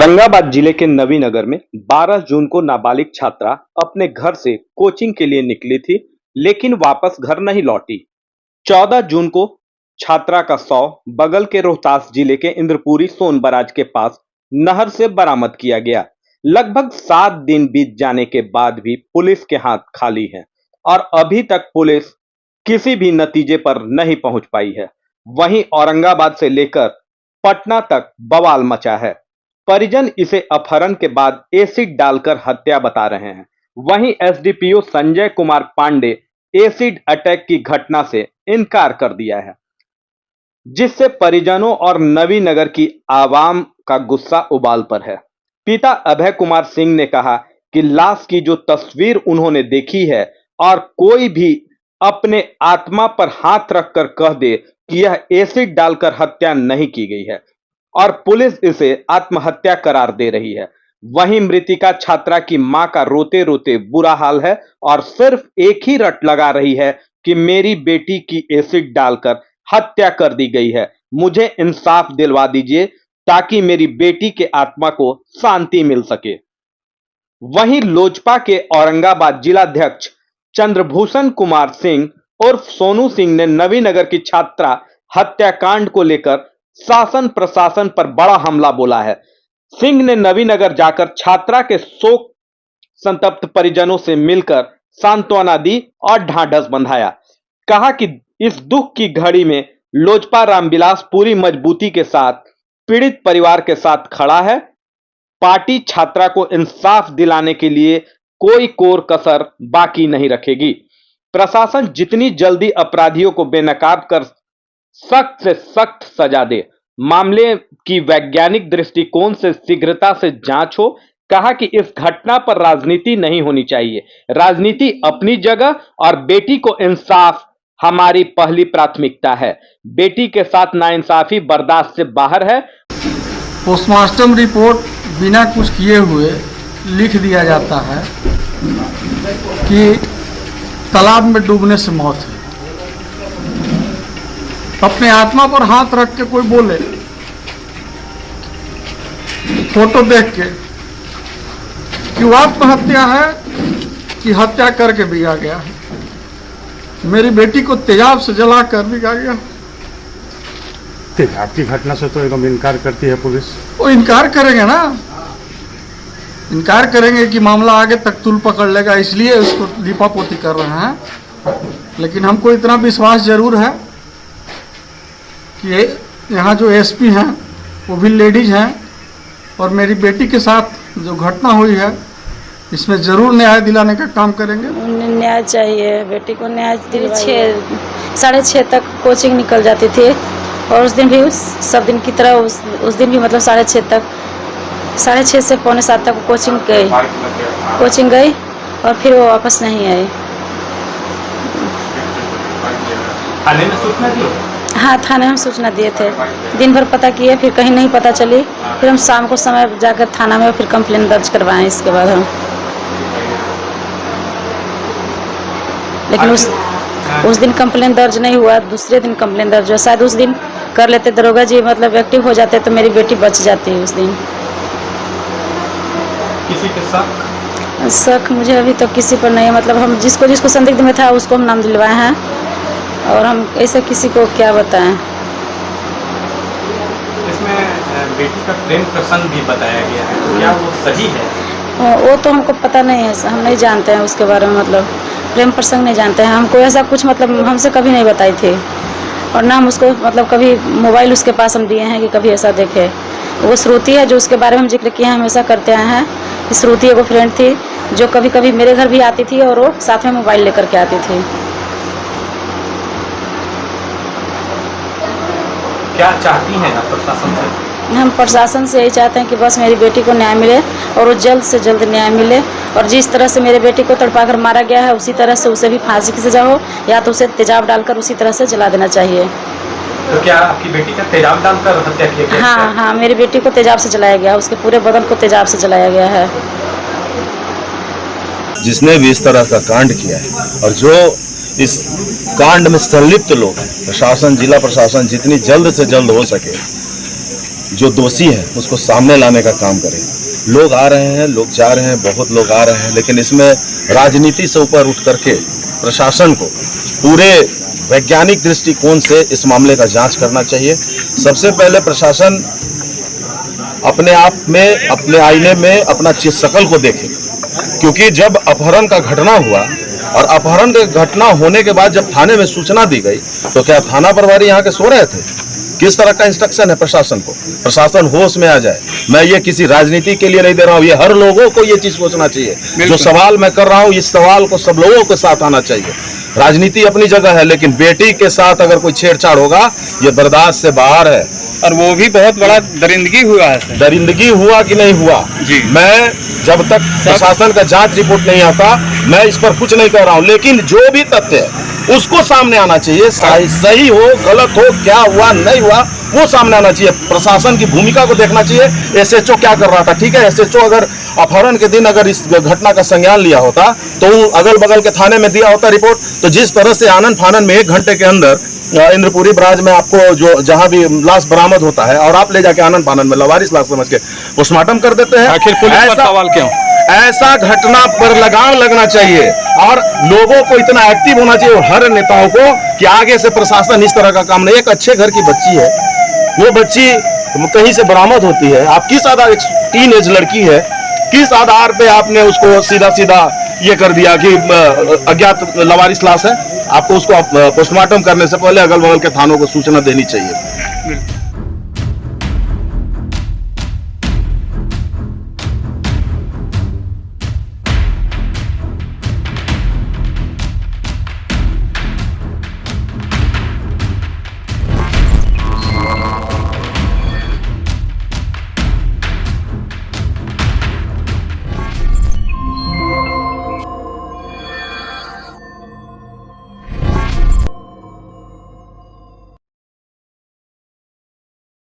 औरंगाबाद जिले के नवीनगर में 12 जून को नाबालिग छात्रा अपने घर से कोचिंग के लिए निकली थी, लेकिन वापस घर नहीं लौटी। 14 जून को छात्रा का शव बगल के रोहतास जिले के इंद्रपुरी सोन बराज के पास नहर से बरामद किया गया। लगभग 7 दिन बीत जाने के बाद भी पुलिस के हाथ खाली है और अभी तक पुलिस किसी भी नतीजे पर नहीं पहुंच पाई है। वहीं औरंगाबाद से लेकर पटना तक बवाल मचा है। परिजन इसे अपहरण के बाद एसिड डालकर हत्या बता रहे हैं। वहीं SDPO Sanjay Kumar Pandey acid attack की घटना से इनकार कर दिया है, जिससे परिजनों और नवीनगर की आवाम का गुस्सा उबाल पर है। पिता अभय कुमार सिंह ने कहा कि लाश की जो तस्वीर उन्होंने देखी है और कोई भी अपने आत्मा पर हाथ रखकर कह दे कि यह एसिड डालकर हत्या नहीं की गई है और पुलिस इसे आत्महत्या करार दे रही है। वहीं मृतिका छात्रा की मां का रोते रोते बुरा हाल है और सिर्फ एक ही रट लगा रही है कि मेरी बेटी की एसिड डालकर हत्या कर दी गई है, मुझे इंसाफ दिलवा दीजिए ताकि मेरी बेटी के आत्मा को शांति मिल सके। वहीं लोजपा के औरंगाबाद जिलाध्यक्ष चंद्रभूषण कुमार सिंह उर्फ सोनू सिंह ने नवीनगर की छात्रा हत्याकांड को लेकर शासन प्रशासन पर बड़ा हमला बोला है। सिंह ने नवीनगर जाकर छात्रा के शोक संतप्त परिजनों से मिलकर सांत्वना दी और ढांढस बंधाया। कहा कि इस दुख की घड़ी में लोजपा रामविलास पूरी मजबूती के साथ पीड़ित परिवार के साथ खड़ा है। पार्टी छात्रा को इंसाफ दिलाने के लिए कोई कोर कसर बाकी नहीं रखेगी। प्रशासन जितनी जल्दी अपराधियों को बेनकाब कर सख्त से सख्त सजा दे। मामले की वैज्ञानिक दृष्टिकोण से शीघ्रता से जांच हो। कहा कि इस घटना पर राजनीति नहीं होनी चाहिए, राजनीति अपनी जगह और बेटी को इंसाफ हमारी पहली प्राथमिकता है। बेटी के साथ नाइंसाफी बर्दाश्त से बाहर है। पोस्टमार्टम रिपोर्ट बिना कुछ किए हुए लिख दिया जाता है कि तालाब में डूबने से मौत है। अपने आत्मा पर हाथ रख के कोई बोले, फोटो देख के कि वो आत्महत्या है कि हत्या करके बिगा गया है। मेरी बेटी को तेजाब से जला कर बिगा गया। तेजाब की घटना से तो एकदम इनकार करती है पुलिस। वो इनकार करेंगे ना, इनकार करेंगे कि मामला आगे तक तुल पकड़ लेगा, इसलिए उसको लिपापोती कर रहे हैं। लेकिन हमको इतना विश्वास जरूर है कि यहाँ जो एसपी हैं वो भी लेडीज हैं और मेरी बेटी के साथ जो घटना हुई है इसमें जरूर न्याय दिलाने का काम करेंगे। उन्हें न्याय चाहिए, बेटी को न्याय दिलवाइए। 6:30 तक कोचिंग निकल जाती थी और उस दिन भी सब दिन की तरह उस दिन भी मतलब 6:30 तक 6:30 से 6:45 तक कोचिंग गई और फिर वो वापस नहीं आई। थाने में सूचना दी? हाँ, थाने में सूचना दिए थे। दिन भर पता किए, फिर कहीं नहीं पता चली। फिर हम शाम को समय जाकर थाना में फिर कंप्लेन दर्ज करवाएं। इसके बाद हम लेकिन उस दिन कंप्लेन दर्ज नहीं हुआ, दूसरे दिन कंप्लेन दर्ज हुआ। शायद उस दिन कर लेते दरोगा जी, मतलब एक्टिव हो जाते तो मेरी बेटी बच जाती है उस दिन। किसी के शक मुझे अभी तो किसी पर नहीं है। मतलब हम जिसको संदिग्ध में था उसको हम नाम दिलवाए हैं और हम ऐसे किसी को क्या बताएं। इसमें बेटी का प्रेम प्रसंग भी बताया गया है, तो क्या वो सही है? वो तो हमको पता नहीं है, हम नहीं जानते हैं उसके बारे में। मतलब प्रेम प्रसंग नहीं जानते हैं। हमको ऐसा कुछ मतलब हमसे कभी नहीं बताई थी और ना हम उसको मतलब कभी मोबाइल उसके पास हम दिए हैं कि कभी ऐसा देखे। वो श्रुति है जो उसके बारे में हम जिक्र किए हैं, हमेशा करते आए हैं। श्रुति एगो फ्रेंड थी जो कभी कभी मेरे घर भी आती थी और वो साथ में मोबाइल लेकर के आती थी। क्या चाहती हैं आप प्रशासन से? हम प्रशासन से यही चाहते हैं कि बस मेरी बेटी को न्याय मिले और वो जल्द से जल्द न्याय मिले और जिस तरह से मेरे बेटी को तड़पाकर मारा गया है उसी तरह से उसे भी फांसी की सजा हो या तो उसे तेजाब डालकर उसी तरह से जला देना चाहिए। तो क्या आपकी बेटी का तेजाब डालकर हत्या किया गया? हाँ, मेरी बेटी को तेजाब से जलाया गया, उसके पूरे बदन को तेजाब से जलाया गया है। जिसने भी इस तरह का कांड किया है और जो इस कांड में संलिप्त लोग हैं, प्रशासन, जिला प्रशासन जितनी जल्द से जल्द हो सके जो दोषी है उसको सामने लाने का काम करे। लोग आ रहे हैं, लोग जा रहे हैं, बहुत लोग आ रहे हैं, लेकिन इसमें राजनीति से ऊपर उठ करके प्रशासन को पूरे वैज्ञानिक दृष्टिकोण से इस मामले का जांच करना चाहिए। सबसे पहले प्रशासन अपने आप में, अपने आईने में अपना शकल को देखे, क्योंकि जब अपहरण का घटना हुआ और अपहरण की घटना होने के बाद जब थाने में सूचना दी गई तो क्या थाना प्रभारी यहाँ के सो रहे थे? किस तरह का इंस्ट्रक्शन है प्रशासन को? प्रशासन होश में आ जाए। मैं ये किसी राजनीति के लिए नहीं दे रहा हूँ, ये हर लोगों को ये चीज सोचना चाहिए। जो सवाल मैं कर रहा हूँ, इस सवाल को सब लोगों के साथ आना चाहिए। राजनीति अपनी जगह है, लेकिन बेटी के साथ अगर कोई छेड़छाड़ होगा ये बर्दाश्त से बाहर है। और वो भी बहुत बड़ा दरिंदगी हुआ है। दरिंदगी हुआ कि नहीं हुआ जी। मैं जब तक प्रशासन का जांच रिपोर्ट नहीं आता मैं इस पर कुछ नहीं कह रहा हूं, लेकिन जो भी तथ्य है उसको सामने आना चाहिए। सही हो गलत हो, क्या हुआ नहीं हुआ, वो सामने आना चाहिए। प्रशासन की भूमिका को देखना चाहिए। एसएचओ क्या कर रहा था? ठीक है, एसएचओ अगर अपहरण के दिन अगर इस घटना का संज्ञान लिया होता तो अगल बगल के थाने में दिया होता रिपोर्ट। तो जिस तरह से आनन फानन में 1 घंटे के अंदर इंद्रपुरी ब्राज में आपको जो जहां भी लाश बरामद होता है और आप ले जाके आनंद फानन में लवारिस लाश समझ के पोस्टमार्टम कर देते हैं। आखिर पुलिस पर सवाल क्यों? ऐसा घटना पर लगाम लगना चाहिए और लोगों को इतना एक्टिव होना चाहिए, हर नेताओं को, कि आगे से प्रशासन इस तरह का काम नहीं। एक अच्छे घर की बच्ची है, वो बच्ची कहीं से बरामद होती है, आप किस आधार, एक टीनेज लड़की है, किस आधार पे आपने उसको सीधा सीधा ये कर दिया कि अज्ञात लवारिस लाश है? आपको उसको पोस्टमार्टम करने से पहले अगल बगल के थानों को सूचना देनी चाहिए।